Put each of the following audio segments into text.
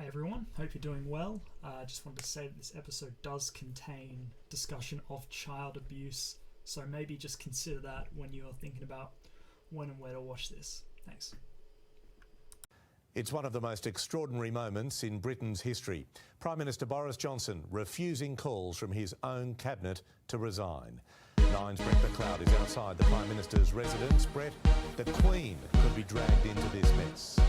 Hey everyone, hope you're doing well. I just wanted to say that this episode does contain discussion of child abuse, so maybe just consider that when you're thinking about when and where to watch this. Thanks. It's one of the most extraordinary moments in Britain's history. Prime Minister Boris Johnson refusing calls from his own cabinet to resign. Nine's Brett McLeod is outside the Prime Minister's residence. Brett, the Queen could be dragged into this mess.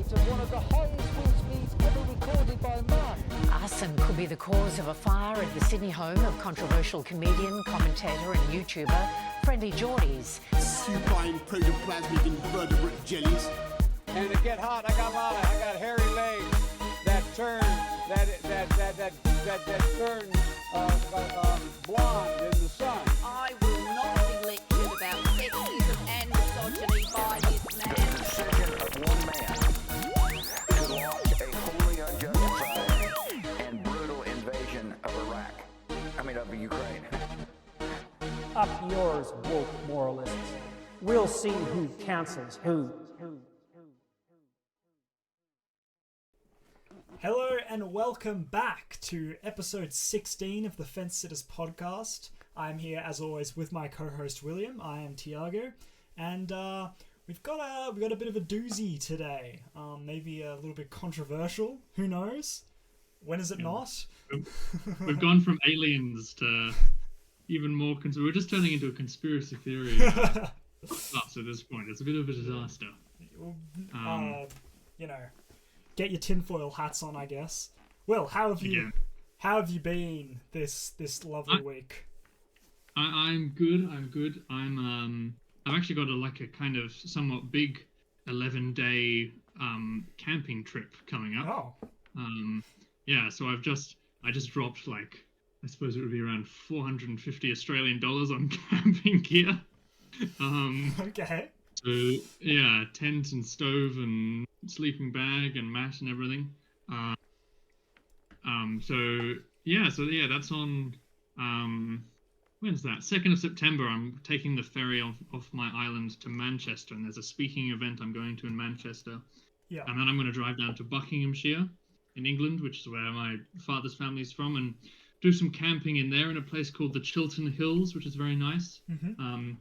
Of one of the highest wind speeds ever recorded by man. Arson could be the cause of a fire at the Sydney home of controversial comedian, commentator and YouTuber Friendly Geordies. Supine protoplasmic invertebrate jellies. And to get hot, I got hairy legs that turn blonde in the sun. I will not be lectured about sexism and misogyny by this man. The decision of one man to launch a wholly unjustified and brutal invasion of Ukraine. Up yours, woke moralists. We'll see who cancels who. Hello and welcome back to episode 16 of the Fence Sitters podcast. I'm here as always with my co-host William. I am Tiago, and we've got a bit of a doozy today. Maybe a little bit controversial. Who knows? When is it not? We've gone from aliens to even more. We're just turning into a conspiracy theory podcast at this point. It's a bit of a disaster. Get your tinfoil hats on, I guess. Will, how have you been this lovely week? I'm good. I've actually got a kind of somewhat big 11-day camping trip coming up. Oh. So I just dropped I suppose it would be around 450 Australian dollars on camping gear. Okay. So yeah, tent and stove and sleeping bag and mat and everything. That's on. When's that? 2nd of September. I'm taking the ferry off my island to Manchester, and there's a speaking event I'm going to in Manchester. Yeah. And then I'm going to drive down to Buckinghamshire in England, which is where my father's family is from, and do some camping in there in a place called the Chiltern Hills, which is very nice. Mm-hmm.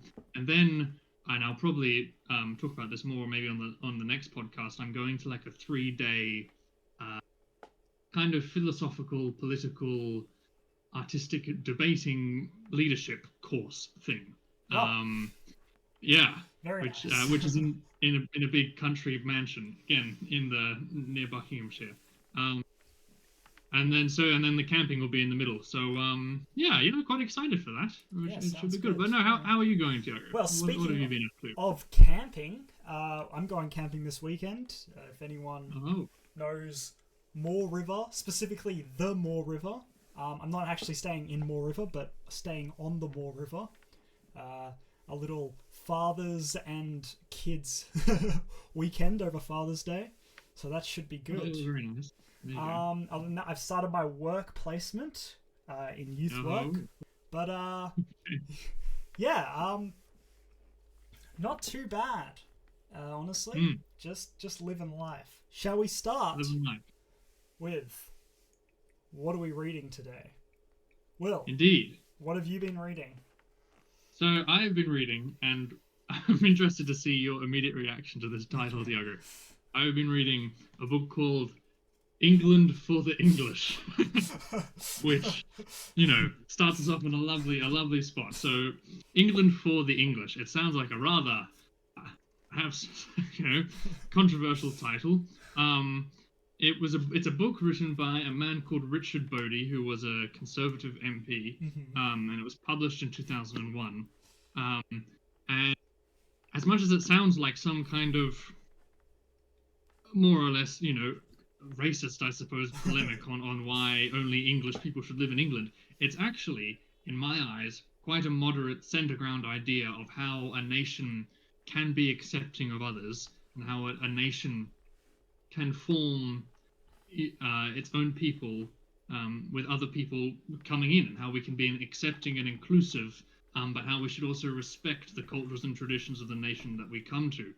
And I'll probably talk about this more maybe on the next podcast. I'm going to a 3-day kind of philosophical, political, artistic, debating leadership course thing. Oh. Very which nice. Which is in a big country mansion again near Buckinghamshire. And then the camping will be in the middle. So, quite excited for that. It should be good. But no, how are you going, Tiago? Well, what speaking have you been up to? of camping, I'm going camping this weekend. If anyone knows Moore River, specifically the Moore River. I'm not actually staying in Moore River, but staying on the Moore River. A little fathers and kids weekend over Father's Day. So that should be good. Oh, very nice. Other than that, I've started my work placement in youth work, but not too bad, honestly. Just living life. Shall we start with what are we reading today? Will, indeed. What have you been reading? So I've been reading, and I'm interested to see your immediate reaction to this title, Tiago. I've been reading a book called England for the English, which, starts us off in a lovely spot. So, England for the English. It sounds like a rather, perhaps, controversial title. It's a book written by a man called Richard Bodie, who was a Conservative MP, and it was published in 2001. And as much as it sounds like some kind of more or less, racist, I suppose, polemic on why only English people should live in England, it's actually, in my eyes, quite a moderate centre ground idea of how a nation can be accepting of others and how a nation can form its own people with other people coming in, and how we can be accepting and inclusive, but how we should also respect the cultures and traditions of the nation that we come to.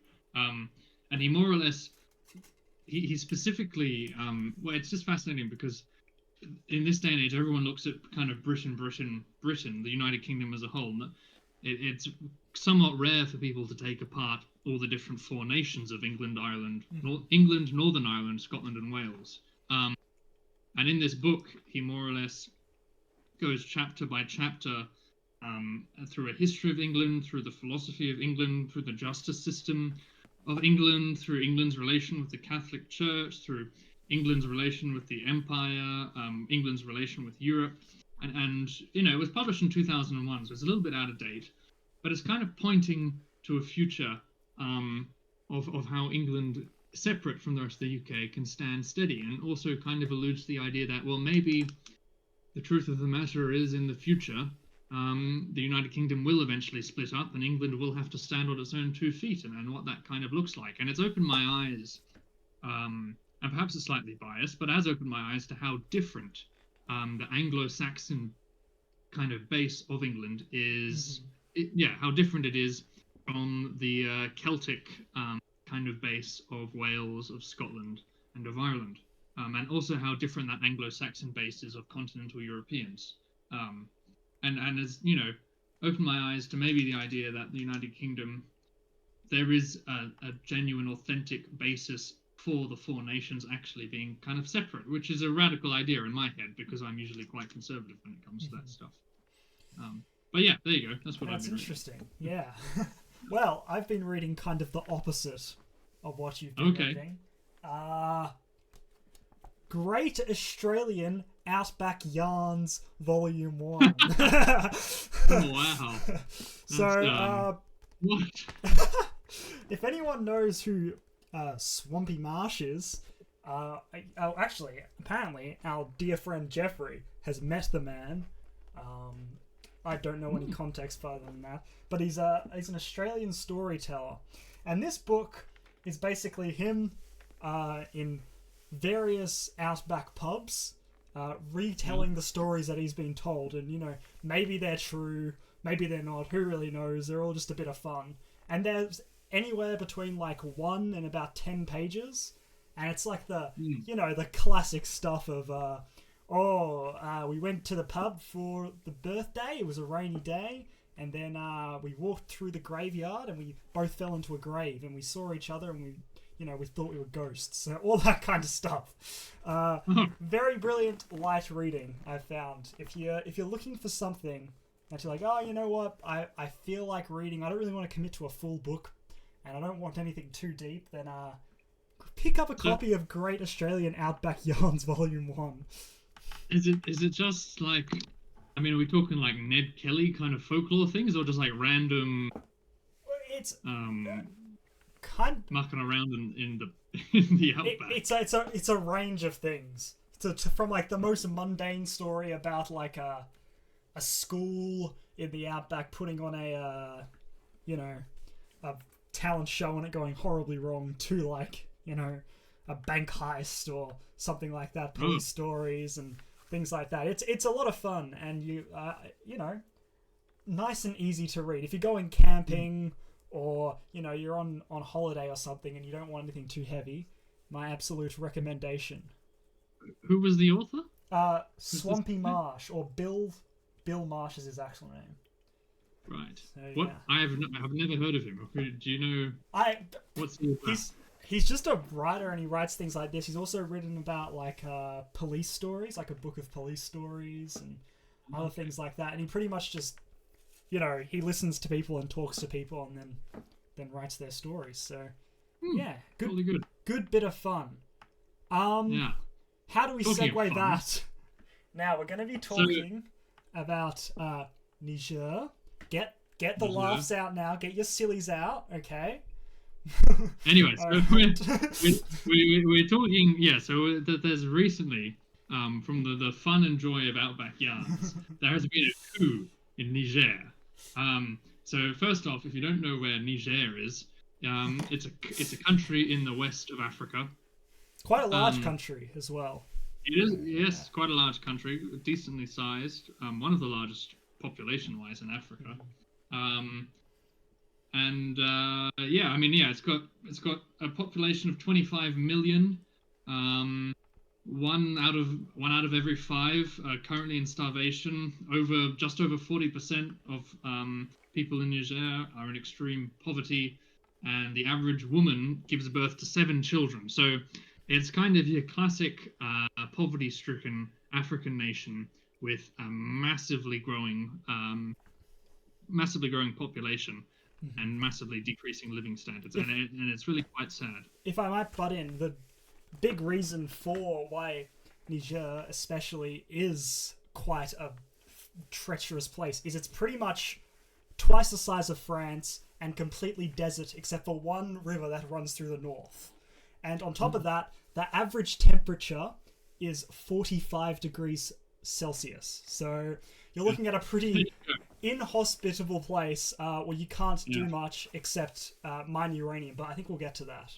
and he more or less he specifically well, it's just fascinating because in this day and age, everyone looks at kind of Britain, the United Kingdom as a whole. It's somewhat rare for people to take apart all the different four nations of England, Ireland, England, Northern Ireland, Scotland, and Wales. And in this book, he more or less goes chapter by chapter through a history of England, through the philosophy of England, through the justice system of England, through England's relation with the Catholic Church, through England's relation with the Empire, England's relation with Europe. And you know, it was published in 2001, so it's a little bit out of date, but it's kind of pointing to a future of how England, separate from the rest of the UK, can stand steady, and also kind of alludes to the idea that, well, maybe the truth of the matter is in the future, the United Kingdom will eventually split up and England will have to stand on its own 2 feet, and what that kind of looks like. And it's opened my eyes, and perhaps it's slightly biased, but has opened my eyes to how different the Anglo-Saxon kind of base of England is, how different it is from the Celtic kind of base of Wales, of Scotland, and of Ireland. And also how different that Anglo-Saxon base is of continental Europeans. And as, you know, opened my eyes to maybe the idea that the United Kingdom, there is a genuine, authentic basis for the four nations actually being kind of separate, which is a radical idea in my head because I'm usually quite conservative when it comes to that stuff. But yeah, there you go. That's what I've been interesting. Reading. Yeah. Well, I've been reading kind of the opposite of what you've been reading. Great Australian Outback Yarns Volume 1. Oh, wow. So, what? If anyone knows who Swampy Marsh is, actually, apparently, our dear friend Jeffrey has met the man. I don't know any context further than that, but he's an Australian storyteller, and this book is basically him in various outback pubs retelling the stories that he's been told, and you know, maybe they're true, maybe they're not, who really knows, they're all just a bit of fun. And there's anywhere between like 1 and about 10 pages, and it's like the you know, the classic stuff of we went to the pub for the birthday, it was a rainy day, and then we walked through the graveyard and we both fell into a grave and we saw each other and we thought we were ghosts. So all that kind of stuff. Very brilliant, light reading, I found. If you're looking for something that you're like, oh, you know what, I feel like reading, I don't really want to commit to a full book, and I don't want anything too deep, then pick up a copy of Great Australian Outback Yarns Volume 1. Is it just like, I mean, are we talking like Ned Kelly kind of folklore things, or just like random? It's mucking around in the outback. It's a range of things. From like the most mundane story about like a school in the outback putting on a talent show and it going horribly wrong, to like, you know, a bank heist or something like that, police stories and things like that. It's a lot of fun, and you know, nice and easy to read. If you're going camping or, you know, you're on holiday or something and you don't want anything too heavy, my absolute recommendation. Who was the author? Swampy Marsh, or Bill Marsh is his actual name. Right. So, what? yeah. I have never heard of him. Do you know? What's he about? He's just a writer, and he writes things like this. He's also written about like police stories, like a book of police stories and other things like that. And he pretty much just, you know, he listens to people and talks to people and then writes their stories. So yeah, good bit of fun. Yeah. How do we segue that? Now we're going to be talking about Niger. Get the laughs out now. Get your sillies out, okay? Anyway, so we're talking. Yeah, so there's recently, from the fun and joy of Outback Yarns, there has been a coup in Niger. So first off, if you don't know where Niger is, it's a country in the west of Africa. Quite a large country as well. It is, yes, quite a large country, decently sized. One of the largest population-wise in Africa. And yeah, I mean, yeah, it's got a population of 25 million. One out of every five currently in starvation. Just over 40% of people in Niger are in extreme poverty, and the average woman gives birth to 7 children. So it's kind of your classic poverty-stricken African nation with a massively growing population and massively decreasing living standards, and it's really quite sad. If I might butt in, the big reason for why Niger especially is quite a treacherous place is it's pretty much twice the size of France and completely desert except for one river that runs through the north. And on top of that, the average temperature is 45 degrees Celsius. So you're looking at a pretty inhospitable place where you can't do much except mine uranium, but I think we'll get to that.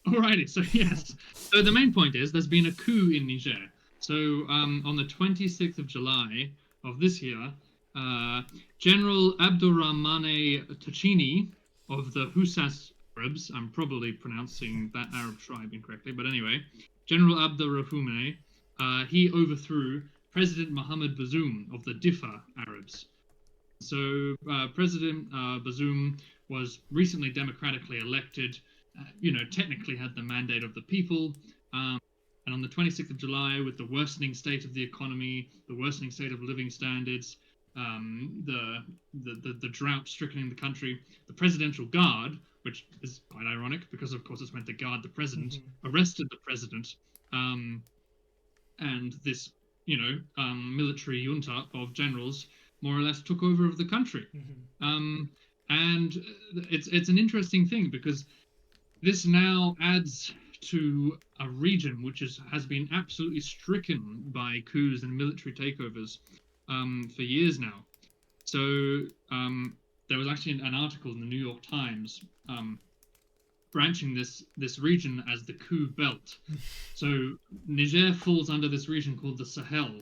Alrighty, so yes. So the main point is there's been a coup in Niger. So on the 26th of July of this year, General Abdurrahmane Tachini of the Houssas Arabs, I'm probably pronouncing that Arab tribe incorrectly, but anyway, General Abdurrahmane, he overthrew President Mohamed Bazoum of the Diffa Arabs. So President Bazoum was recently democratically elected, technically had the mandate of the people, and on the 26th of July, with the worsening state of the economy, the worsening state of living standards, the drought stricken the country, the Presidential Guard, which is quite ironic because of course it's meant to guard the president, arrested the president, and this military junta of generals more or less took over of the country. And it's an interesting thing because this now adds to a region which has been absolutely stricken by coups and military takeovers for years now. So there was actually an article in the New York Times branching this region as the coup belt. So Niger falls under this region called the Sahel.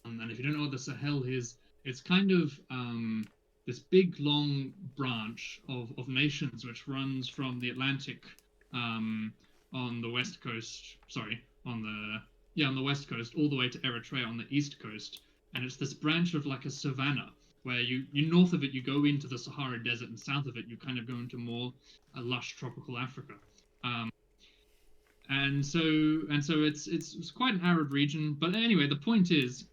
And if you don't know what the Sahel is, it's kind of this big long branch of nations which runs from the Atlantic on the west coast, on the west coast all the way to Eritrea on the east coast. And it's this branch of like a savanna where you north of it you go into the Sahara Desert, and south of it you kind of go into more lush tropical Africa. And so it's quite an arid region. But anyway, the point is,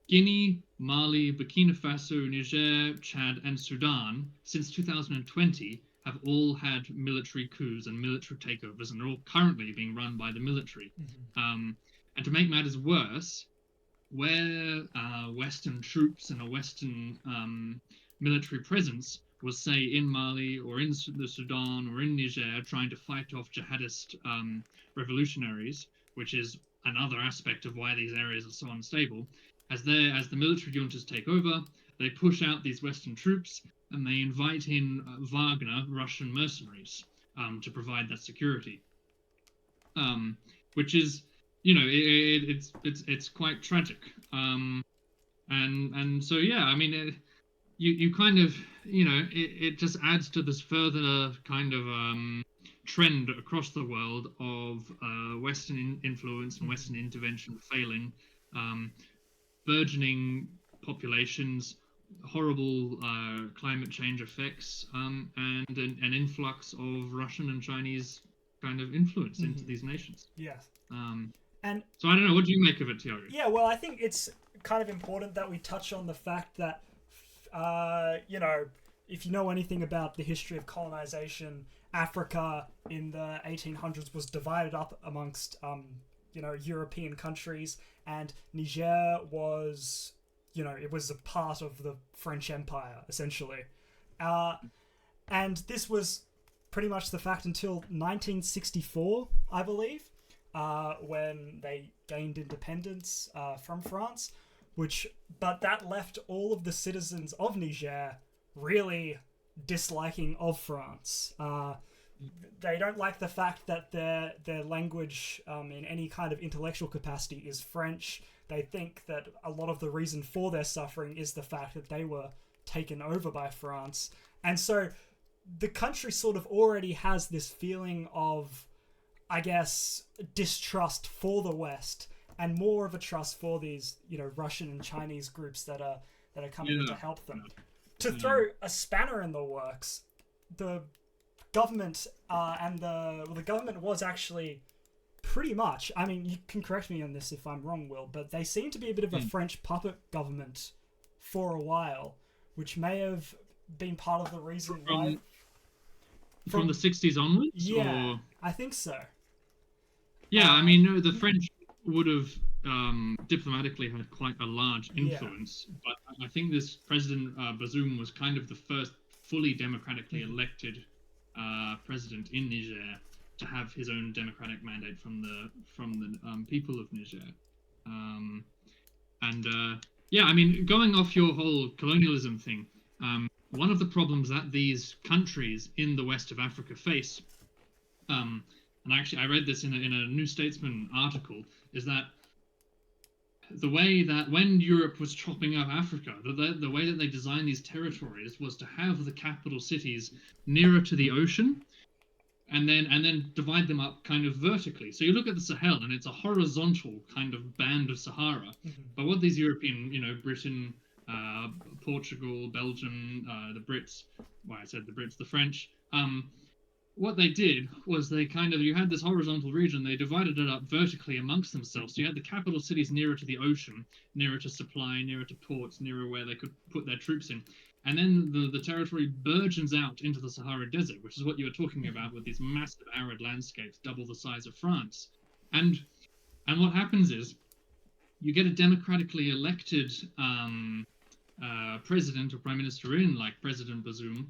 Guinea, Mali, Burkina Faso, Niger, Chad, and Sudan since 2020 have all had military coups and military takeovers, and they're all currently being run by the military. And to make matters worse, where Western troops and a Western military presence was, say, in Mali or in the Sudan or in Niger, trying to fight off jihadist revolutionaries, which is another aspect of why these areas are so unstable. As the military juntas take over, they push out these Western troops and they invite in Wagner, Russian mercenaries, to provide that security. Which is, it's quite tragic. And so yeah, I mean, you kind of, it just adds to this further kind of trend across the world of Western influence and Western intervention failing, burgeoning populations, horrible climate change effects, and an influx of Russian and Chinese kind of influence into these nations. Yes. And so I don't know, what do you make of it, Tiago? Yeah, well, I think it's kind of important that we touch on the fact that, if you know anything about the history of colonization, Africa in the 1800s was divided up amongst, European countries, and Niger was, it was a part of the French Empire, essentially. And this was pretty much the fact until 1964, I believe, when they gained independence from France, but that left all of the citizens of Niger really disliking of France. They don't like the fact that their language in any kind of intellectual capacity is French. They think that a lot of the reason for their suffering is the fact that they were taken over by France. And so the country sort of already has this feeling of, I guess, distrust for the West and more of a trust for these, Russian and Chinese groups that are coming in to help them. To throw a spanner in the works, the government the government was actually pretty much, I mean, you can correct me on this if I'm wrong, Will, but they seem to be a bit of a French puppet government for a while, which may have been part of the reason why. From the 60s onwards? Yeah, or... I think so. Yeah, I mean, no, the French would have diplomatically had quite a large influence, but I think this President Bazoum was kind of the first fully democratically elected president in Niger to have his own democratic mandate from the people of Niger. Yeah, I mean, going off your whole colonialism thing, one of the problems that these countries in the west of Africa face, and actually I read this in a New Statesman article, is that the way that when Europe was chopping up Africa, the way that they designed these territories was to have the capital cities nearer to the ocean, and then divide them up kind of vertically. So you look at the Sahel, and it's a horizontal kind of band of Sahara. But what these European, Britain, Portugal, Belgium, the Brits, well, I said the Brits, the French, what they did was they you had this horizontal region, they divided it up vertically amongst themselves. So you had the capital cities nearer to the ocean, nearer to supply, nearer to ports, nearer where they could put their troops in. And then the territory burgeons out into the Sahara Desert, which is what you were talking about with these massive arid landscapes, double the size of France. And what happens is you get a democratically elected president or prime minister in, like President Bazoum,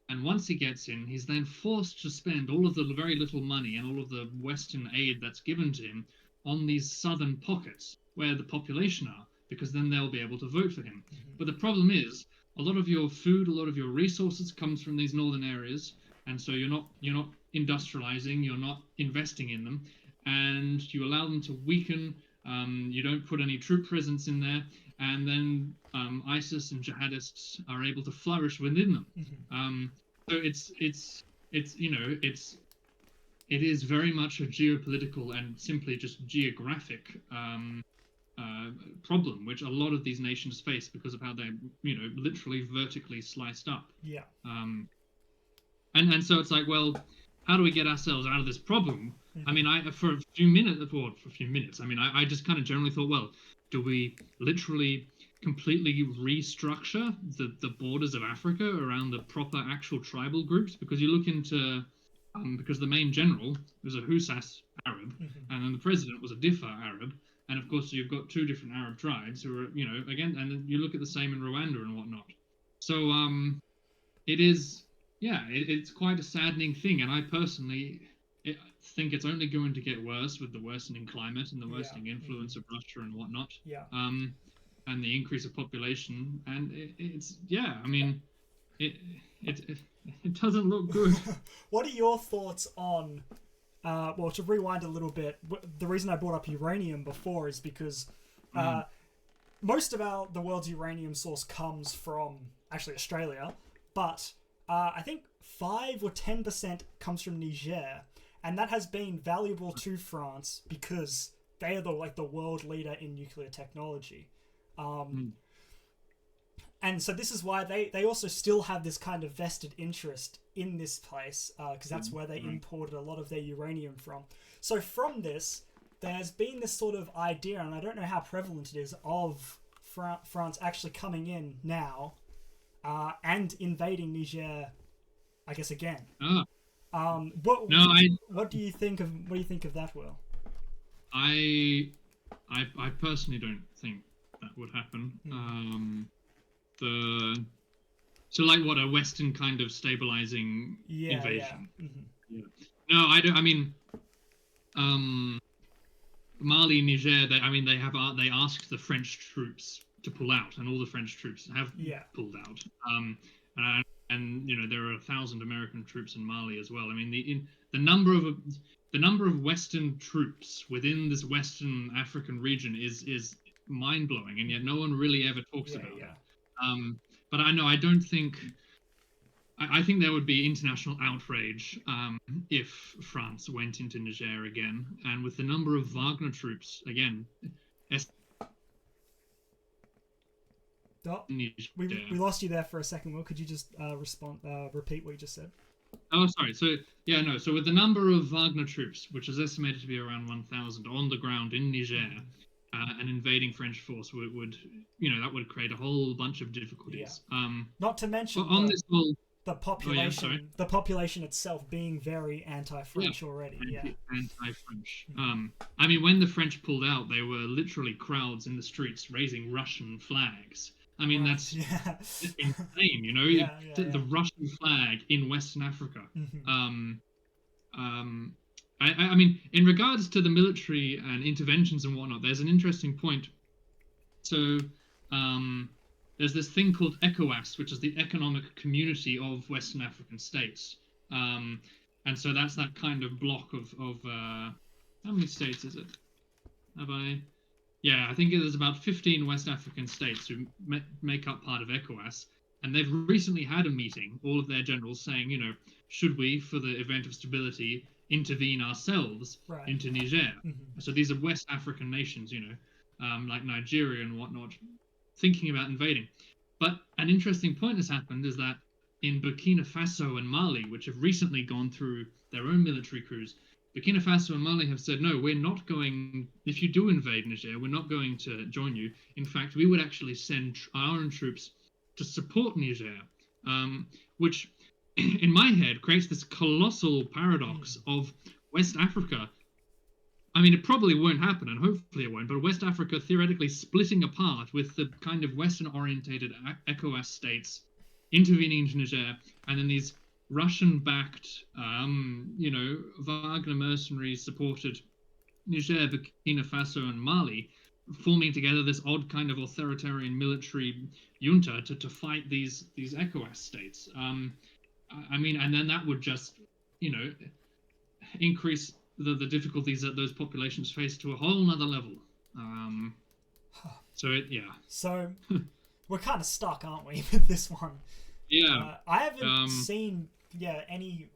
and once he gets in, he's then forced to spend all of the very little money and all of the Western aid that's given to him on these southern pockets where the population are, because then they'll be able to vote for him. But the problem is, a lot of your food, a lot of your resources comes from these northern areas, and so you're not industrializing, you're not investing in them, and you allow them to weaken. You don't put any troop presence in there, and then ISIS and jihadists are able to flourish within them. So it is very much a geopolitical and simply just geographic problem, which a lot of these nations face because of how they're literally vertically sliced up. Yeah. And so it's like, well, how do we get ourselves out of this problem? I mean, for a few minutes, I mean, I just kind of generally thought, well, do we literally completely restructure the borders of Africa around the proper actual tribal groups? Because you look into, because the main general was a Houssas Arab, and then the president was a Diffa Arab, and of course you've got two different Arab tribes who are, again, and then you look at the same in Rwanda and whatnot. So it is, it's quite a saddening thing, and I personally think it's only going to get worse with the worsening climate and the worsening influence of Russia and whatnot. And the increase of population, and it doesn't look good. What are your thoughts on? Well, to rewind a little bit, the reason I brought up uranium before is because most of the world's uranium source comes from actually Australia, but I think 5 or 10% comes from Niger. And that has been valuable to France because they are the world leader in nuclear technology. And so this is why they also still have this kind of vested interest in this place, because that's where they imported a lot of their uranium from. So from this, there's been this sort of idea, and I don't know how prevalent it is, of France actually coming in now and invading Niger, I guess, again. What do you think of that, Will? I personally don't think that would happen. So like what, a Western kind of stabilizing invasion? No, I don't. I mean, Mali, Niger. They asked the French troops to pull out, and all the French troops have pulled out. And there are 1,000 American troops in Mali as well. I mean, the number of Western troops within this Western African region is mind blowing, and yet no one really ever talks about it. but I don't think. I think there would be international outrage if France went into Niger again, and with the number of Wagner troops again. We lost you there for a second, Will. Could you just repeat what you just said? Oh, sorry. So So with the number of Wagner troops, which is estimated to be around 1,000 on the ground in Niger, an invading French force would that would create a whole bunch of difficulties. Yeah. Not to mention the population, the population itself being very anti-French already. Anti-French. I mean, when the French pulled out, they were literally crowds in the streets raising Russian flags. I mean, that's insane, the Russian flag in Western Africa. I mean, in regards to the military and interventions and whatnot, there's an interesting point. So, there's this thing called ECOWAS, which is the Economic Community of Western African States. And so that's that kind of block of how many states is it? I think there's about 15 West African states who make up part of ECOWAS. And they've recently had a meeting, all of their generals saying, should we, for the event of stability, intervene ourselves into Niger? So these are West African nations, like Nigeria and whatnot, thinking about invading. But an interesting point has happened is that in Burkina Faso and Mali, which have recently gone through their own military coups, Burkina Faso and Mali have said, no, we're not going, if you do invade Niger, we're not going to join you. In fact, we would actually send our own troops to support Niger, which in my head creates this colossal paradox of West Africa. I mean, it probably won't happen, and hopefully it won't, but West Africa theoretically splitting apart with the kind of Western-orientated ECOWAS states intervening into Niger, and then these Russian-backed, Wagner mercenaries-supported Niger, Burkina Faso, and Mali forming together this odd kind of authoritarian military junta to fight these ECOWAS states. I mean, and then that would just, increase the difficulties that those populations face to a whole nother level. So we're kind of stuck, aren't we, with this one? Yeah. I haven't seen any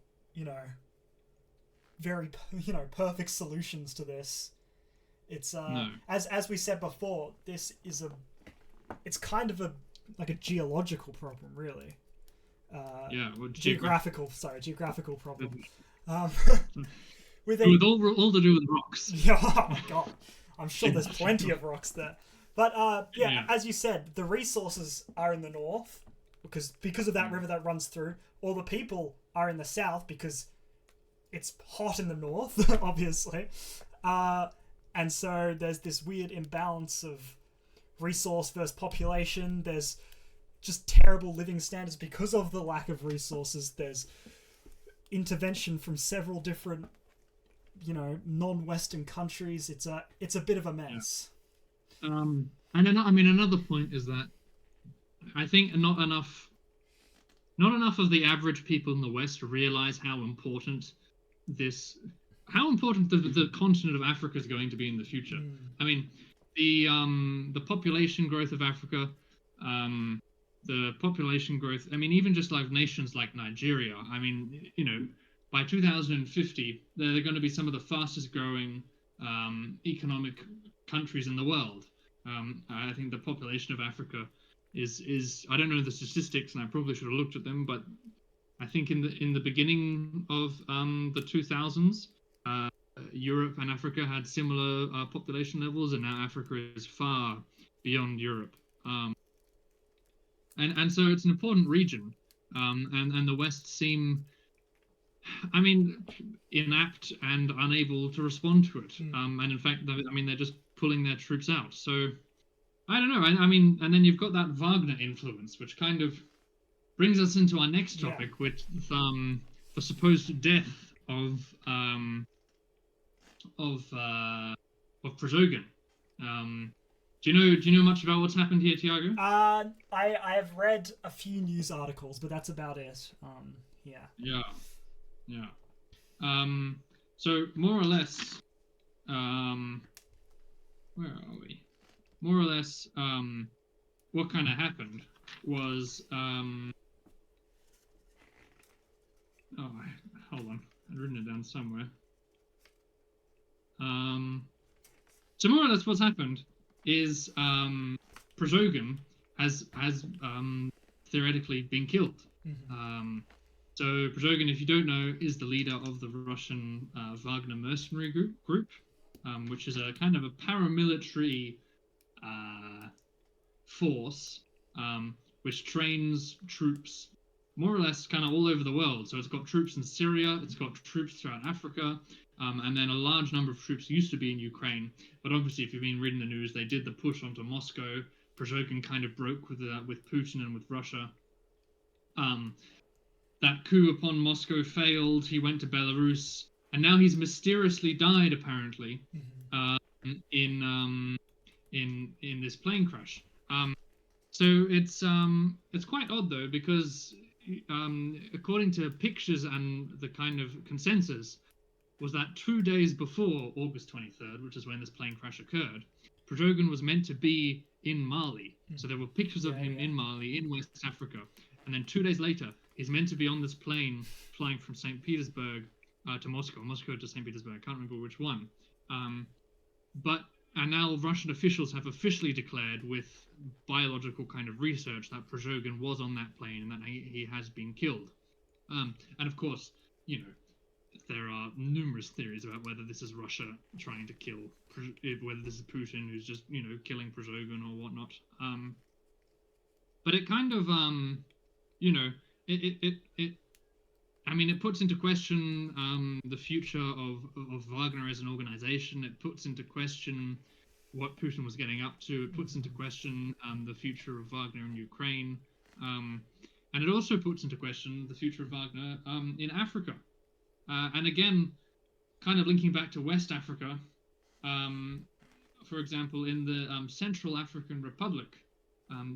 very perfect solutions to this. It's no. as we said before, this is it's kind of like a geological problem, really. Geographical problem. With all to do with rocks. Yeah, oh my god, I'm sure there's plenty of rocks there. But as you said, the resources are in the north because of that river that runs through. All the people are in the south because it's hot in the north, obviously. And so there's this weird imbalance of resource versus population. There's just terrible living standards because of the lack of resources. There's intervention from several different, non-Western countries. It's a bit of a mess. And another point is that I think not enough of the average people in the West realize how important the continent of Africa is going to be in the future. I mean, the population growth of Africa, the population growth. I mean, even just like nations like Nigeria. I mean, by 2050, they're going to be some of the fastest growing economic countries in the world. I think the population of Africa is I don't know the statistics, and I probably should have looked at them, but I think in the beginning of the 2000s, Europe and Africa had similar population levels, and now Africa is far beyond Europe. And so it's an important region, and the West seem, inept and unable to respond to it. And in fact, they're just pulling their troops out. So I don't know. And then you've got that Wagner influence, which kind of brings us into our next topic, with the supposed death of Prigozhin. Do you know much about what's happened here, Tiago? I have read a few news articles, but that's about it. Yeah. So more or less, where are we? More or less, what kind of happened was hold on, I'd written it down somewhere. So more or less what's happened is Prigozhin has theoretically been killed. So Prigozhin, if you don't know, is the leader of the Russian Wagner mercenary group, which is a kind of a paramilitary force which trains troops more or less kind of all over the world. So it's got troops in Syria, it's got troops throughout Africa, and then a large number of troops used to be in Ukraine. But obviously, if you've been reading the news, they did the push onto Moscow. Prigozhin kind of broke with Putin and with Russia. That coup upon Moscow failed. He went to Belarus, and now he's mysteriously died, apparently, in this plane crash. So it's quite odd though, because according to pictures and the kind of consensus, was that 2 days before August 23rd, which is when this plane crash occurred, Prigozhin was meant to be in Mali. So there were pictures of him in Mali, in West Africa. And then 2 days later, he's meant to be on this plane flying from St. Petersburg to Moscow to St. Petersburg. I can't remember which one. And now Russian officials have officially declared with biological kind of research that Prigozhin was on that plane and that he has been killed. And of course, you know, there are numerous theories about whether this is Russia trying to kill, whether this is Putin who's just, you know, killing Prigozhin or whatnot. But it kind of, you know, it puts into question the future of Wagner as an organization. It puts into question what Putin was getting up to. It puts into question the future of Wagner in Ukraine. And it also puts into question the future of Wagner in Africa. And again, kind of linking back to West Africa, for example, in the Central African Republic,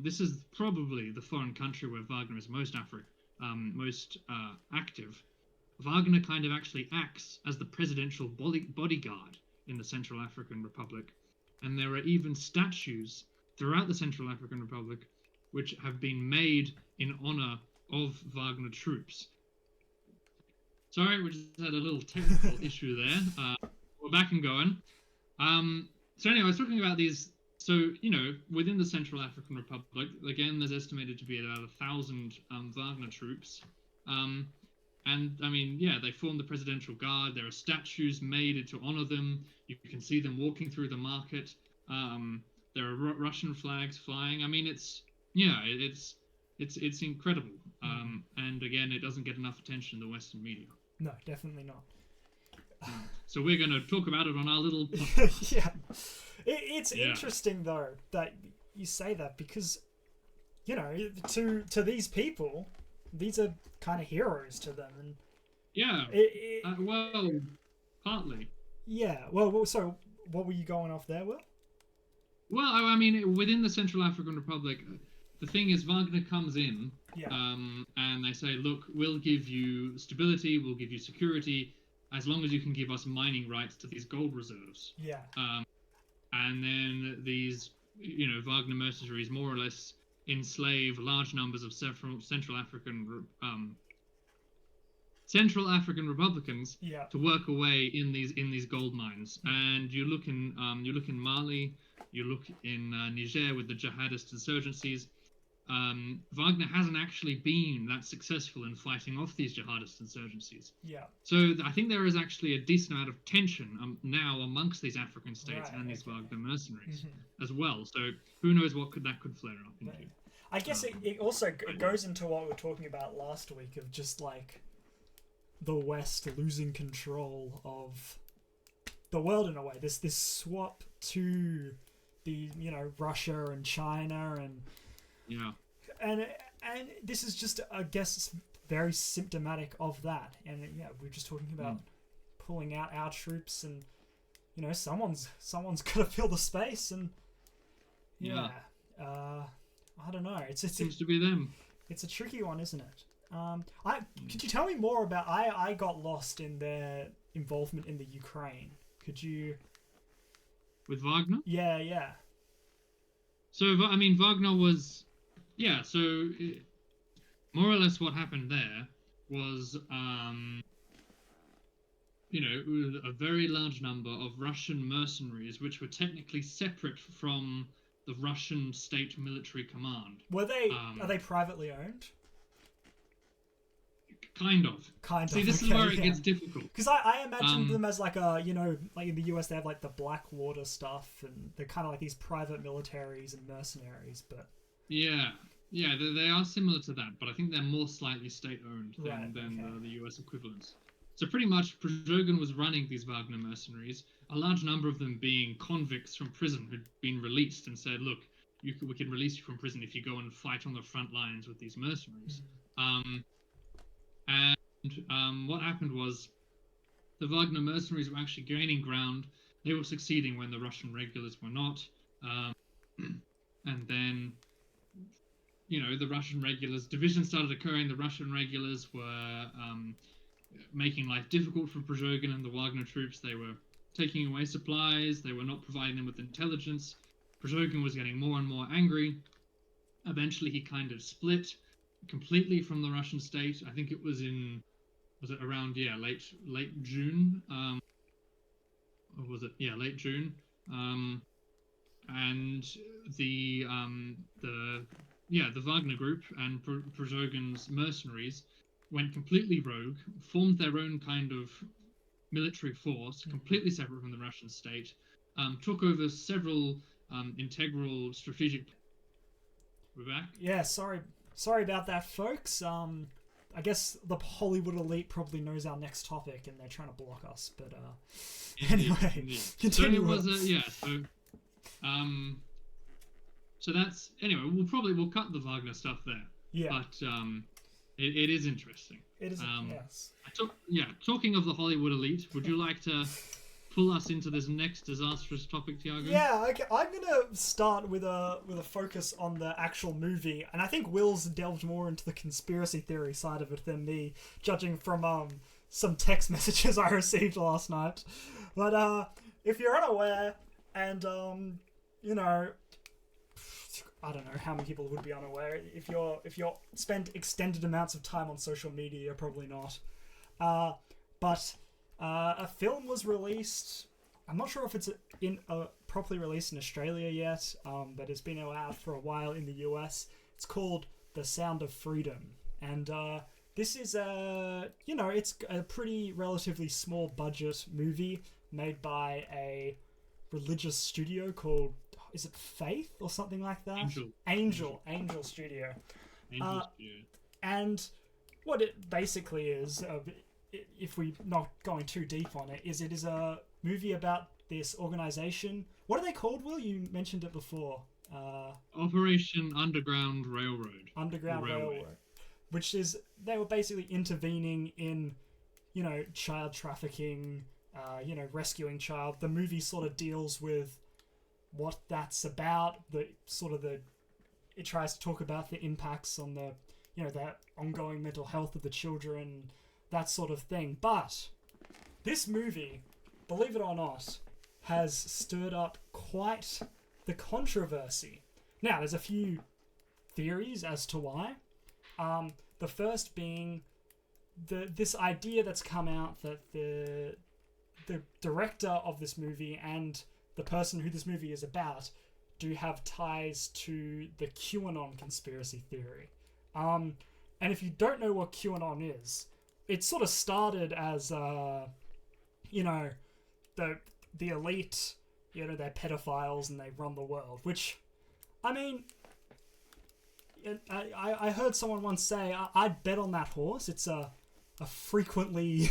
this is probably the foreign country where Wagner is most active. Wagner kind of actually acts as the presidential bodyguard in the Central African Republic. And there are even statues throughout the Central African Republic which have been made in honor of Wagner troops. Sorry, we just had a little technical issue there. We're back and going. So anyway, I was talking about these. So, you know, within the Central African Republic, again, there's estimated to be about 1,000 Wagner troops. And, I mean, yeah, they form the Presidential Guard. There are statues made to honor them. You can see them walking through the market. There are Russian flags flying. I mean, it's incredible. And, again, it doesn't get enough attention in the Western media. No, definitely not. So we're going to talk about it on our little podcast. Yeah. It's interesting, though, that you say that, because, you know, to these people, these are kind of heroes to them. And yeah. Well, partly. Yeah. Well, so what were you going off there, Will? Well, I mean, within the Central African Republic, the thing is, Wagner comes in, and they say, look, we'll give you stability, we'll give you security, as long as you can give us mining rights to these gold reserves. Yeah. And then these, you know, Wagner mercenaries more or less enslave large numbers of Central African Republicans to work away in these gold mines. And you look in Mali, you look in Niger with the jihadist insurgencies. Wagner hasn't actually been that successful in fighting off these jihadist insurgencies. Yeah. So I think there is actually a decent amount of tension now amongst these African states and these Wagner mercenaries as well. So who knows what that could flare up into. I guess it also goes into what we were talking about last week of just like the West losing control of the world in a way. This swap to the, you know, Russia and China and and this is just, I guess, very symptomatic of that. And yeah, we're just talking about pulling out our troops, and you know, someone's got to fill the space, and I don't know. It seems to be them. It's a tricky one, isn't it? Could you tell me more about? I got lost in their involvement in the Ukraine. Could you? With Wagner? Yeah. So I mean, Wagner was Yeah, so more or less what happened there was, a very large number of Russian mercenaries, which were technically separate from the Russian state military command. Are they privately owned? Kind of. See, this is where it gets difficult. Because I imagined them as like like in the US they have like the Blackwater stuff, and they're kind of like these private militaries and mercenaries, but... Yeah, they are similar to that, but I think they're more slightly state-owned than the US equivalents. So pretty much Prigozhin was running these Wagner mercenaries, a large number of them being convicts from prison who'd been released and said, look, we can release you from prison if you go and fight on the front lines with these mercenaries. What happened was the Wagner mercenaries were actually gaining ground. They were succeeding when the Russian regulars were not. And then, the Russian regulars, divisions started occurring. The Russian regulars were making life difficult for Prigozhin and the Wagner troops. They were taking away supplies. They were not providing them with intelligence. Prigozhin was getting more and more angry. Eventually, he kind of split completely from the Russian state. I think it was around late June, or was it late June, and the Wagner group and Prigozhin's mercenaries went completely rogue, formed their own kind of military force, completely separate from the Russian state, took over several integral strategic... We're back? Yeah, sorry about that, folks. I guess the Hollywood elite probably knows our next topic and they're trying to block us, but anyway, continue. So it was so that's, anyway, we'll cut the Wagner stuff there. Yeah. But it is interesting. It is, yes. Talking of the Hollywood elite, would you like to pull us into this next disastrous topic, Tiago? Yeah, okay. I'm gonna start with a focus on the actual movie, and I think Will's delved more into the conspiracy theory side of it than me, judging from some text messages I received last night. But if you're unaware, and I don't know how many people would be unaware. If you're spend extended amounts of time on social media, you're probably not. But a film was released. I'm not sure if it's properly released in Australia yet, but it's been out for a while in the US. It's called The Sound of Freedom, and this is it's a pretty relatively small budget movie made by a religious studio called, is it Faith or something like that? Angel Studio. And what it basically is, if we're not going too deep on it is a movie about this organization. What are they called, Will? You mentioned it before. Operation Underground Railroad. Underground Railroad. Which is, they were basically intervening in, child trafficking, rescuing child. The movie sort of deals with what that's about. It tries to talk about the impacts on the ongoing mental health of the children, that sort of thing. But this movie, believe it or not, has stirred up quite the controversy. Now, there's a few theories as to why. The first being this idea that's come out that the director of this movie and the person who this movie is about do have ties to the QAnon conspiracy theory. And if you don't know what QAnon is, it sort of started as, the elite, they're pedophiles and they run the world, which, I mean, I heard someone once say, I'd bet on that horse. It's a frequently,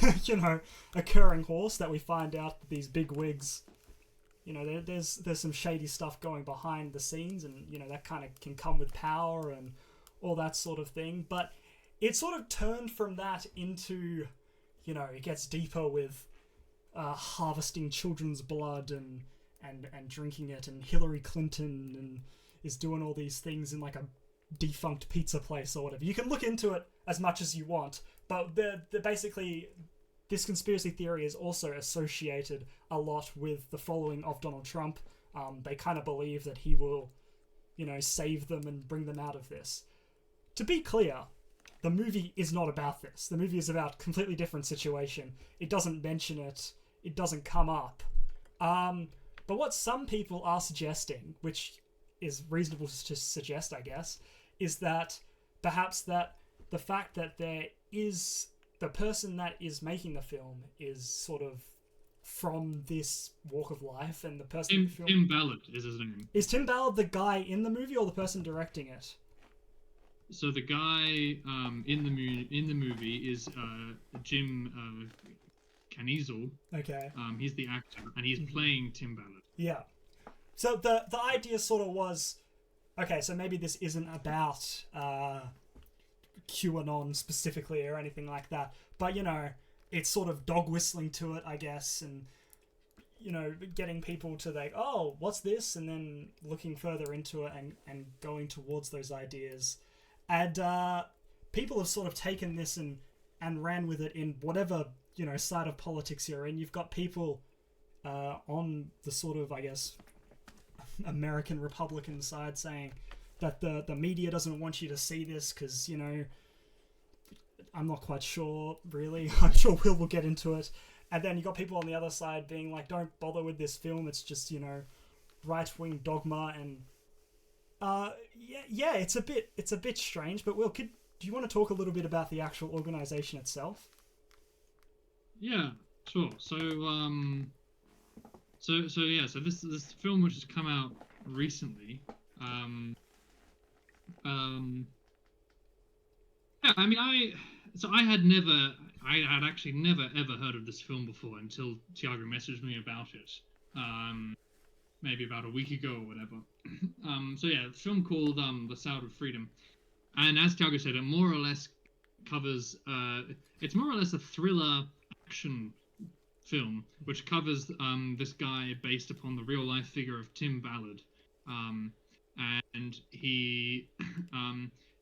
occurring horse that we find out that these big wigs, there's some shady stuff going behind the scenes, and, that kind of can come with power and all that sort of thing. But it sort of turned from that into, it gets deeper with harvesting children's blood and drinking it, and Hillary Clinton and is doing all these things in like a defunct pizza place or whatever. You can look into it as much as you want, but they're basically, this conspiracy theory is also associated a lot with the following of Donald Trump. They kind of believe that he will, save them and bring them out of this. To be clear, the movie is not about this. The movie is about a completely different situation. It doesn't mention it. It doesn't come up. But what some people are suggesting, which is reasonable to suggest, I guess, is that perhaps that the fact that there is the person that is making the film is sort of from this walk of life, and the person Tim Ballard is his name. Is Tim Ballard the guy in the movie or the person directing it? So the guy in the movie is Jim Caviezel. Okay. He's the actor, and he's playing Tim Ballard. Yeah. So the idea sort of was, okay, so maybe this isn't about QAnon specifically or anything like that, but it's sort of dog whistling to it, I guess, and getting people to like, oh, what's this, and then looking further into it and going towards those ideas. And people have sort of taken this and ran with it in whatever side of politics you're in. You've got people on the sort of, I guess, American Republican side saying that the media doesn't want you to see this because I'm not quite sure really. I'm sure Will get into it. And then you got people on the other side being like, don't bother with this film, it's just right-wing dogma. And yeah, it's a bit strange. But Will, do you want to talk a little bit about the actual organization itself? Yeah, sure. So this film, which has come out recently, yeah, I mean, I had actually never ever heard of this film before until Tiago messaged me about it, maybe about a week ago or whatever. So yeah, the film called The Sound of Freedom, and as Tiago said, it more or less covers, it's more or less a thriller action film, which covers this guy based upon the real life figure of Tim Ballard, and he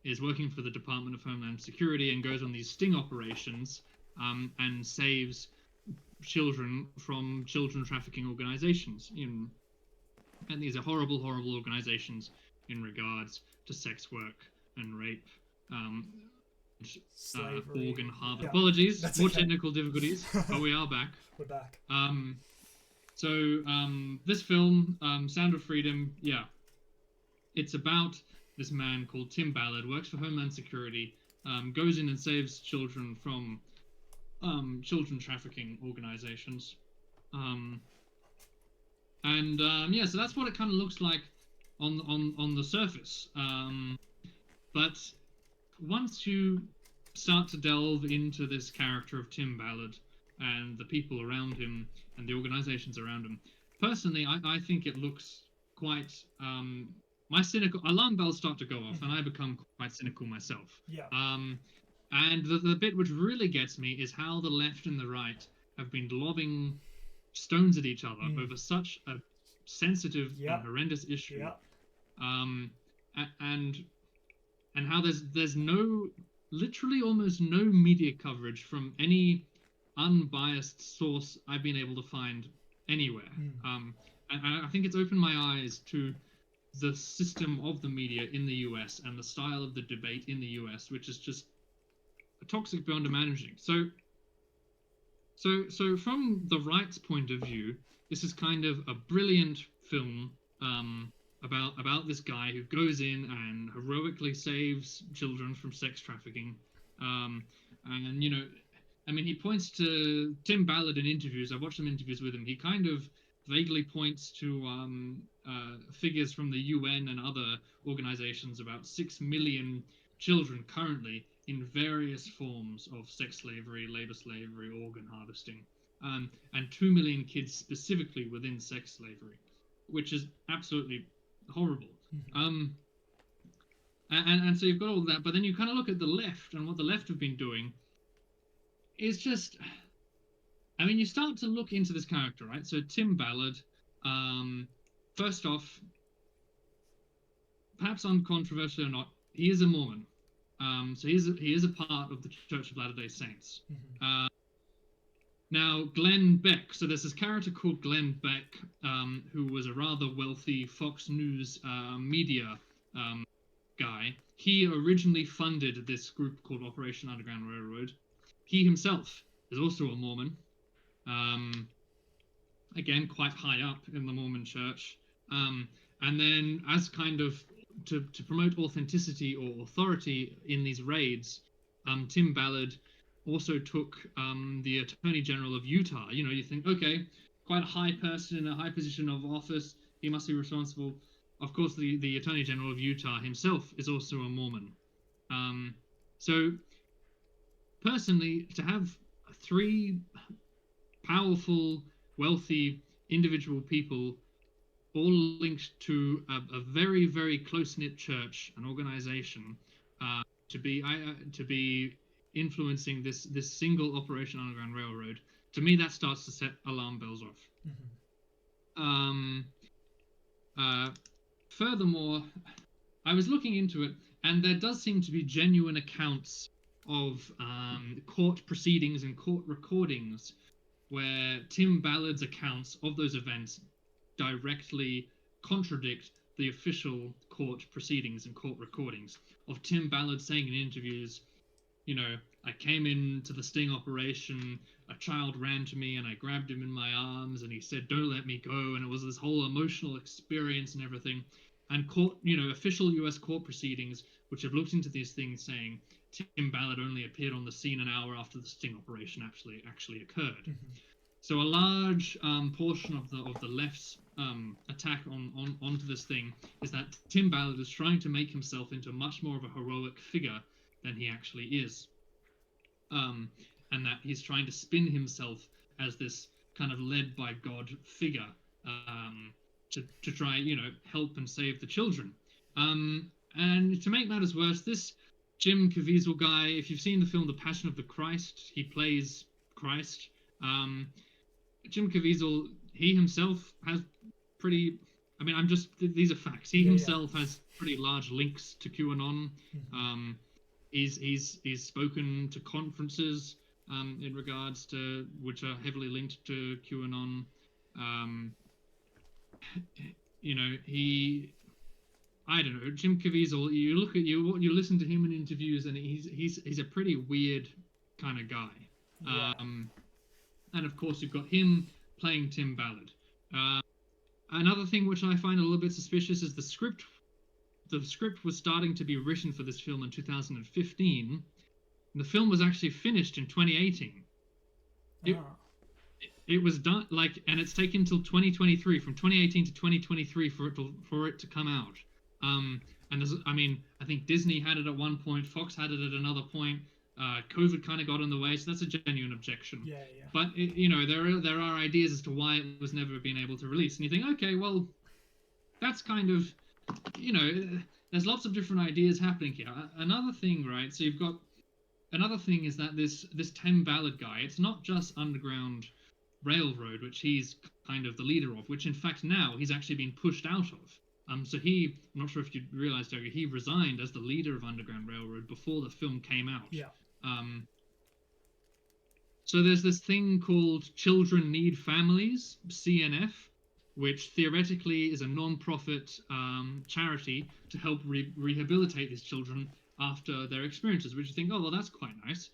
is working for the Department of Homeland Security and goes on these sting operations and saves children from children trafficking organizations. And these are horrible, horrible organizations in regards to sex work and rape, organ harvest. Yeah, apologies, more okay. Technical difficulties, but we are back. We're back. So this film, Sound of Freedom, yeah, it's about this man called Tim Ballard, works for Homeland Security, goes in and saves children from children trafficking organizations. Yeah, so that's what it kind of looks like on the surface. But once you start to delve into this character of Tim Ballard and the people around him and the organizations around him, personally, I think it looks quite... my cynical alarm bells start to go off, and I become quite cynical myself. Yeah. And the bit which really gets me is how the left and the right have been lobbing stones at each other over such a sensitive and horrendous issue. And how there's no, literally almost no media coverage from any unbiased source I've been able to find anywhere. And I think it's opened my eyes to the system of the media in the US and the style of the debate in the US, which is just toxic beyond imagining. So from the right's point of view, this is kind of a brilliant film about this guy who goes in and heroically saves children from sex trafficking. And I mean, he points to Tim Ballard in interviews. I've watched some interviews with him. He kind of vaguely points to figures from the UN and other organizations about 6 million children currently in various forms of sex slavery, labor slavery, organ harvesting, and 2 million kids specifically within sex slavery, which is absolutely horrible. And so you've got all that, but then you kind of look at the left, and what the left have been doing is just... I mean, you start to look into this character, right? So Tim Ballard, first off, perhaps uncontroversial or not, he is a Mormon. So he is a part of the Church of Latter-day Saints. Now, Glenn Beck. So there's this character called Glenn Beck, who was a rather wealthy Fox News media guy. He originally funded this group called Operation Underground Railroad. He himself is also a Mormon. Again, quite high up in the Mormon church. And then, as kind of to promote authenticity or authority in these raids, Tim Ballard also took the Attorney General of Utah. You know, you think, okay, quite a high person in a high position of office, he must be responsible. Of course, the Attorney General of Utah himself is also a Mormon. So, personally, to have 3 powerful, wealthy, individual people all linked to a very, very close-knit church, an organization, to be influencing this single Operation Underground Railroad, to me that starts to set alarm bells off. Furthermore, I was looking into it, and there does seem to be genuine accounts of court proceedings and court recordings where Tim Ballard's accounts of those events directly contradict the official court proceedings and court recordings of Tim Ballard saying in interviews, you know, I came into the sting operation, a child ran to me and I grabbed him in my arms and he said, don't let me go. And it was this whole emotional experience and everything. And court, you know, official US court proceedings, which have looked into these things saying Tim Ballard only appeared on the scene an hour after the sting operation actually occurred. So a large portion of the left's attack onto this thing is that Tim Ballard is trying to make himself into much more of a heroic figure than he actually is, and that he's trying to spin himself as this kind of led by God figure to try, you know, help and save the children. And to make matters worse, this Jim Caviezel guy, if you've seen the film The Passion of the Christ, he plays Christ. Jim Caviezel, he himself has pretty, I mean, these are facts. He himself has pretty large links to QAnon. He's spoken to conferences in regards to, which are heavily linked to QAnon. You know, I don't know, Jim Caviezel, you listen to him in interviews and he's a pretty weird kind of guy. And of course you've got him playing Tim Ballard. Another thing which I find a little bit suspicious is the script. The script was starting to be written for this film in 2015. And the film was actually finished in 2018. It was done, like, and it's taken till 2023, from 2018 to 2023 for it to come out. And there's, I mean, I think Disney had it at one point, Fox had it at another point. COVID kind of got in the way, so that's a genuine objection. But you know, there are ideas as to why it was never been able to release, and you think, okay, well, that's kind of, you know, there's lots of different ideas happening here. Another thing, right? So you've got another thing is that this Tim Ballard guy, it's not just Underground Railroad, which he's kind of the leader of, which in fact now he's actually been pushed out of. So I'm not sure if you realized, Tiago, he resigned as the leader of Underground Railroad before the film came out. So there's this thing called Children Need Families, CNF, which theoretically is a non-profit charity to help rehabilitate these children after their experiences, which you think, oh, well, that's quite nice.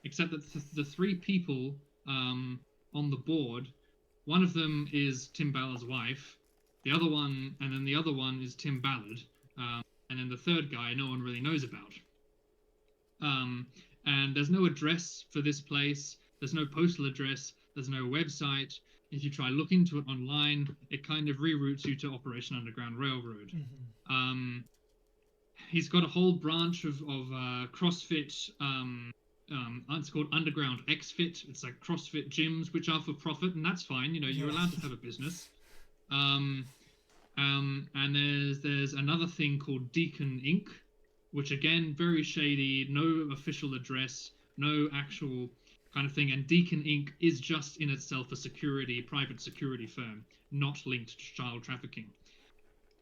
Except that the 3 people on the board, one of them is Tim Ballard's wife, the other one is Tim Ballard, and then the third guy no one really knows about. And there's no address for this place, there's no postal address, there's no website. If you try look into it online, it kind of reroutes you to Operation Underground Railroad. He's got a whole branch of CrossFit, it's called Underground XFit. It's like CrossFit gyms, which are for profit, and that's fine, you know, you're allowed to have a business. And there's another thing called Deacon Inc., which again, very shady, no official address, no actual kind of thing. And Deacon Inc. is just in itself a private security firm, not linked to child trafficking.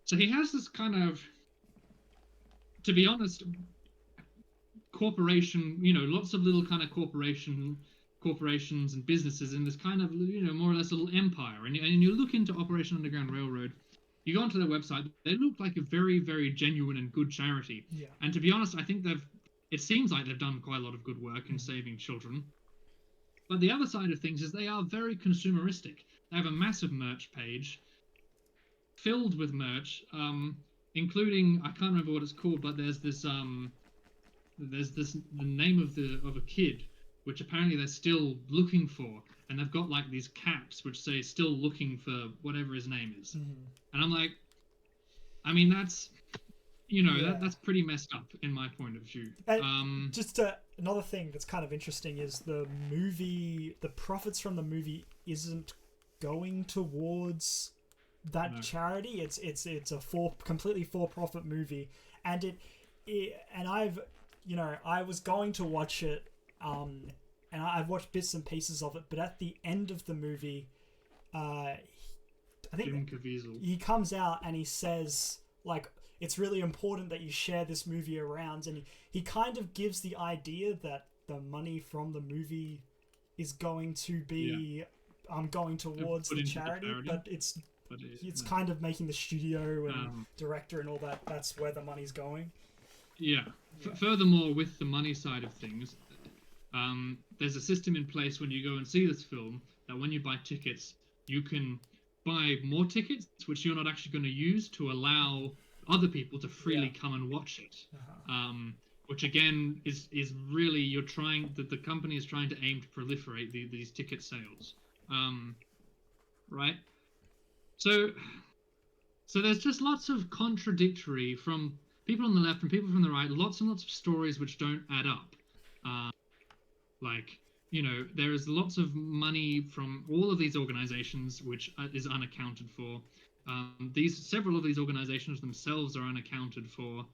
So he has this kind of, to be honest, corporation, you know, lots of little kind of corporations and businesses in this kind of, you know, more or less little empire. And you look into Operation Underground Railroad, you go onto their website, they look like a very, very genuine and good charity. Yeah. And to be honest, I think it seems like they've done quite a lot of good work in saving children. But the other side of things is they are very consumeristic. They have a massive merch page filled with merch, including, I can't remember what it's called, but there's this the name of a kid, which apparently they're still looking for, and they've got like these caps which say "still looking for" whatever his name is. And I'm like, I mean, that's, you know, that's pretty messed up in my point of view. Just another thing that's kind of interesting is the profits from the movie isn't going towards that charity. It's a completely for-profit movie, and I was going to watch it, and I've watched bits and pieces of it, but at the end of the movie, I think he comes out and he says, like, it's really important that you share this movie around, and he kind of gives the idea that the money from the movie is going to be going towards the charity, but it's kind of making the studio and director and all that's where the money's going. Furthermore, with the money side of things, there's a system in place when you go and see this film that when you buy tickets, you can buy more tickets which you're not actually going to use to allow other people to freely come and watch it. Which again is really, the company is trying to aim to proliferate these ticket sales, right? So there's just lots of contradictory from people on the left and people from the right, lots and lots of stories which don't add up. Like, you know, there is lots of money from all of these organizations which is unaccounted for. Several of these organizations themselves are unaccounted for.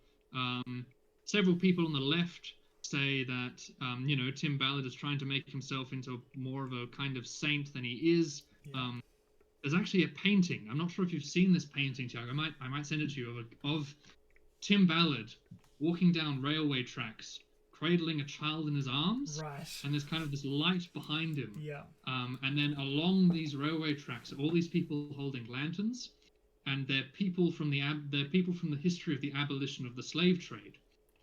Several people on the left say that, you know, Tim Ballard is trying to make himself into more of a kind of saint than he is. There's actually a painting. I'm not sure if you've seen this painting, Tiago. I might send it to you, of Tim Ballard walking down railway tracks, cradling a child in his arms. Right. And there's kind of this light behind him. Yeah. And then along these railway tracks are all these people holding lanterns, and they're people from the history of the abolition of the slave trade.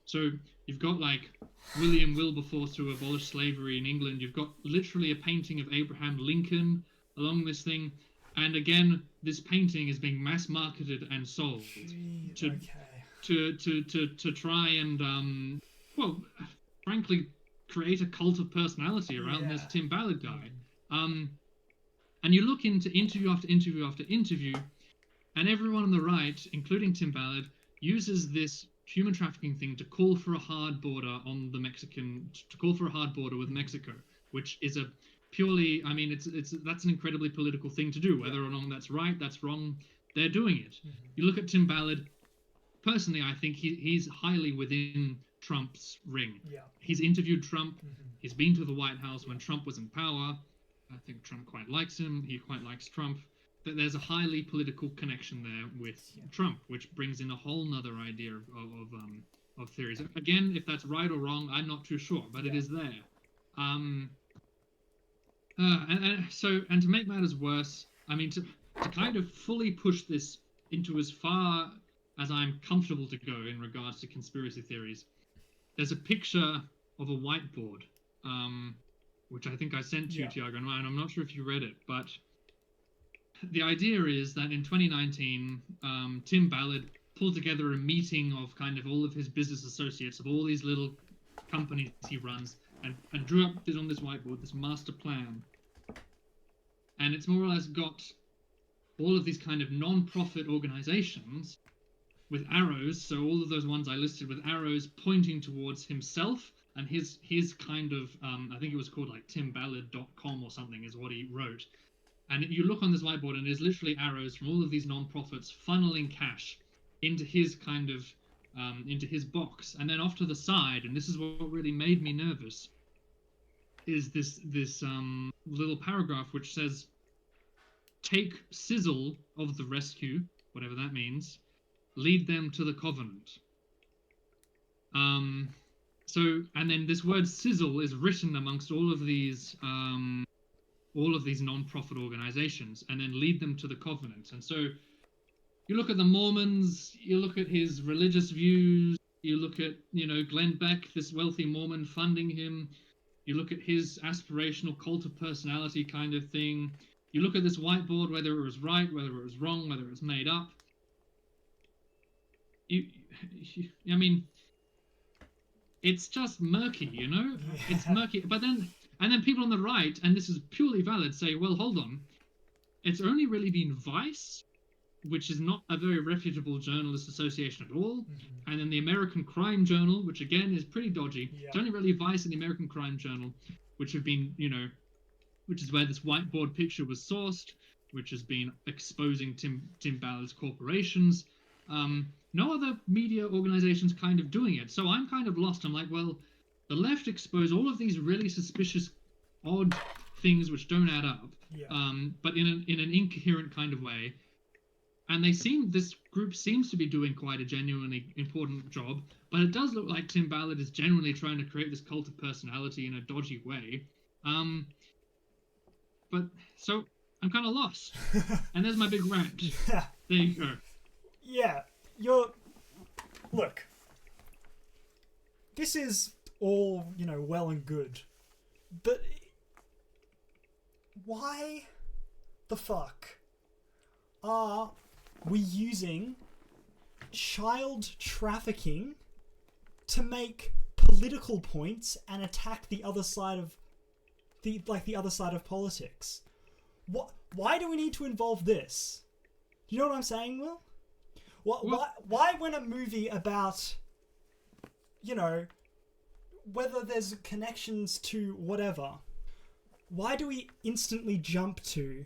So you've got like William Wilberforce, who abolished slavery in England. You've got literally a painting of Abraham Lincoln along this thing. And again, this painting is being mass marketed and sold to try and, well, frankly, create a cult of personality around this Tim Ballard guy. And you look into interview after interview after interview, and everyone on the right, including Tim Ballard, uses this human trafficking thing to call for a hard border with Mexico, which is a purely, I mean, that's an incredibly political thing to do. Whether or not that's right, that's wrong, they're doing it. You look at Tim Ballard. Personally, I think he's highly within Trump's ring. He's interviewed Trump. He's been to the White House when Trump was in power. I think Trump quite likes him. He quite likes Trump. There's a highly political connection there with Trump, which brings in a whole nother idea of theories. Again, if that's right or wrong, I'm not too sure, but it is there. And to make matters worse, I mean, to kind of fully push this into as far as I'm comfortable to go in regards to conspiracy theories, there's a picture of a whiteboard, which I think I sent to you, Tiago, and I'm not sure if you read it, but the idea is that in 2019, Tim Ballard pulled together a meeting of kind of all of his business associates of all these little companies he runs, and drew up on this whiteboard this master plan. And it's more or less got all of these kind of non-profit organizations with arrows, so all of those ones I listed with arrows pointing towards himself and his kind of, I think it was called like timballard.com or something is what he wrote. And you look on this whiteboard and there's literally arrows from all of these non-profits funneling cash into his kind of, into his box. And then off to the side, and this is what really made me nervous, is this little paragraph which says, "Take sizzle of the rescue," whatever that means, "lead them to the covenant." So, and then this word sizzle is written amongst all of these non-profit organizations, and then lead them to the covenant. And so you look at the Mormons, you look at his religious views, you look at, Glenn Beck, this wealthy Mormon funding him, you look at his aspirational cult of personality kind of thing, you look at this whiteboard, whether it was right, whether it was wrong, whether it was made up. I mean, it's just murky, Yeah. It's murky. But then people on the right, and this is purely valid, say, well, hold on. It's only really been Vice, which is not a very reputable journalist association at all. Mm-hmm. And then the American Crime Journal, which again is pretty dodgy. Yeah. It's only really Vice and the American Crime Journal, which have been, which is where this whiteboard picture was sourced, which has been exposing Tim Ballard's corporations. No other media organizations kind of doing it. So I'm kind of lost. I'm like, well, the left expose all of these really suspicious, odd things which don't add up, but in an incoherent kind of way. And this group seems to be doing quite a genuinely important job, but it does look like Tim Ballard is genuinely trying to create this cult of personality in a dodgy way. But so I'm kind of lost. And there's my big rant. There you go. Yeah, look, this is all, well and good, but why the fuck are we using child trafficking to make political points and attack the other side of the other side of politics? Why do we need to involve this? Do you know what I'm saying, Will? Why when a movie about, whether there's connections to whatever, why do we instantly jump to,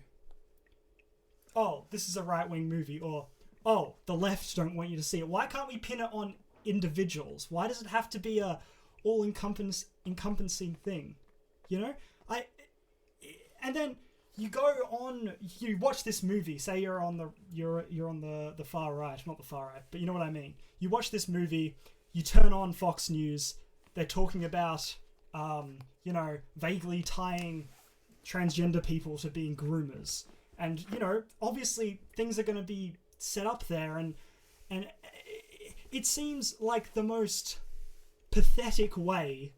oh, this is a right-wing movie, or, oh, the left don't want you to see it? Why can't we pin it on individuals? Why does it have to be a all-encompassing thing? And then you go on, you watch this movie, say you're on the far right, not the far right, but you know what I mean. You watch this movie, you turn on Fox News, they're talking about, vaguely tying transgender people to being groomers. And, obviously things are going to be set up there, and it seems like the most pathetic way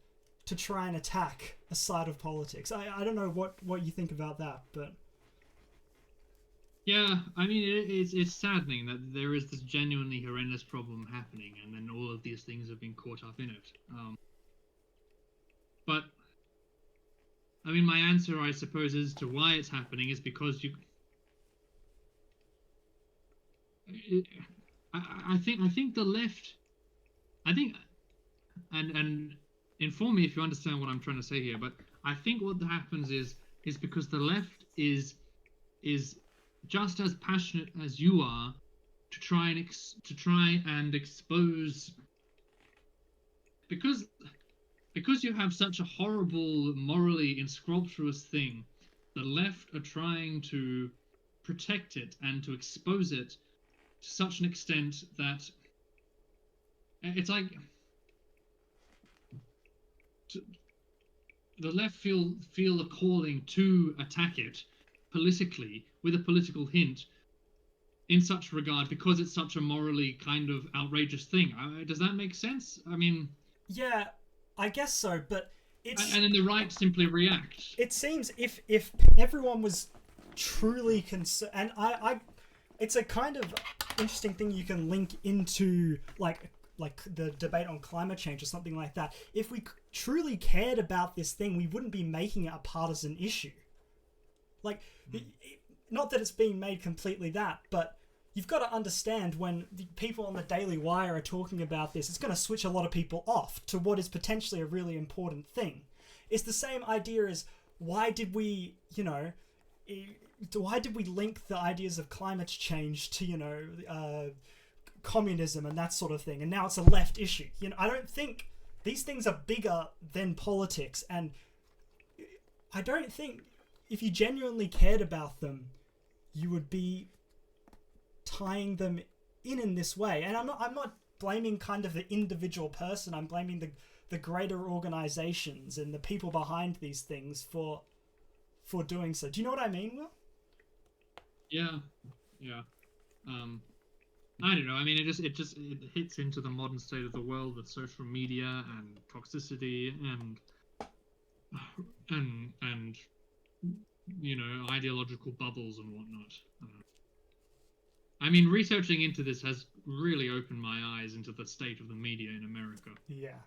to try and attack a side of politics. I don't know what you think about that, but... Yeah, I mean, it's saddening that there is this genuinely horrendous problem happening, and then all of these things have been caught up in it. But, I mean, my answer, I suppose, as to why it's happening is because I think the left... And inform me if you understand what I'm trying to say here, but I think what happens is because the left is just as passionate as you are to try and expose, because you have such a horrible, morally inscrupulous thing. The left are trying to protect it and to expose it to such an extent that it's like the left feel a calling to attack it politically with a political hint in such regard because it's such a morally kind of outrageous thing. Does that make sense? I mean, yeah, I guess so, but it's... And then the right simply react. It seems if everyone was truly concerned, and I it's a kind of interesting thing you can link into like the debate on climate change or something like that. If we truly cared about this thing, we wouldn't be making it a partisan issue. Like, not that it's being made completely that, but you've got to understand when the people on the Daily Wire are talking about this, it's going to switch a lot of people off to what is potentially a really important thing. It's the same idea as why did we link the ideas of climate change to, communism and that sort of thing, and now it's a left issue. I don't think these things are bigger than politics, and I don't think if you genuinely cared about them, you would be tying them in this way. And I'm not blaming kind of the individual person. I'm blaming the greater organizations and the people behind these things for doing so. Do you know what I mean, Will? Yeah. I don't know. I mean, it hits into the modern state of the world with social media and toxicity and you know, ideological bubbles and whatnot. I mean, researching into this has really opened my eyes into the state of the media in America. Yeah.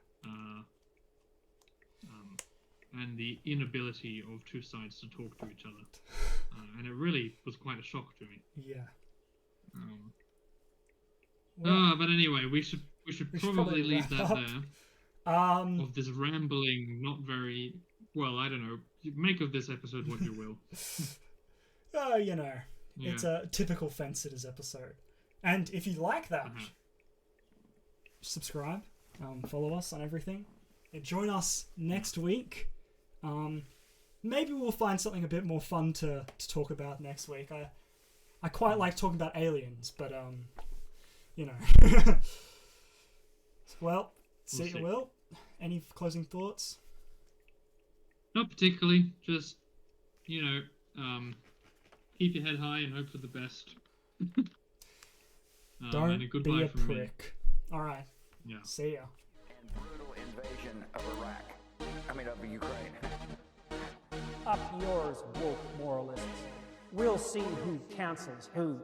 And the inability of two sides to talk to each other. And it really was quite a shock to me. Yeah. But anyway, we should probably leave that there. Of this rambling, not very well. I don't know. Make of this episode what you will. You know, it's a typical Fence Sitters episode. And if you like that, subscribe, follow us on everything. And join us next week. Maybe we'll find something a bit more fun to talk about next week. I quite like talking about aliens, but you know. Well, see you, Will. Any closing thoughts? Not particularly. Just, you know, keep your head high and hope for the best. Don't and a goodbye be a from prick. Me. All right. Yeah. See ya. And brutal invasion of of Ukraine. Up yours, woke moralists. We'll see who cancels who.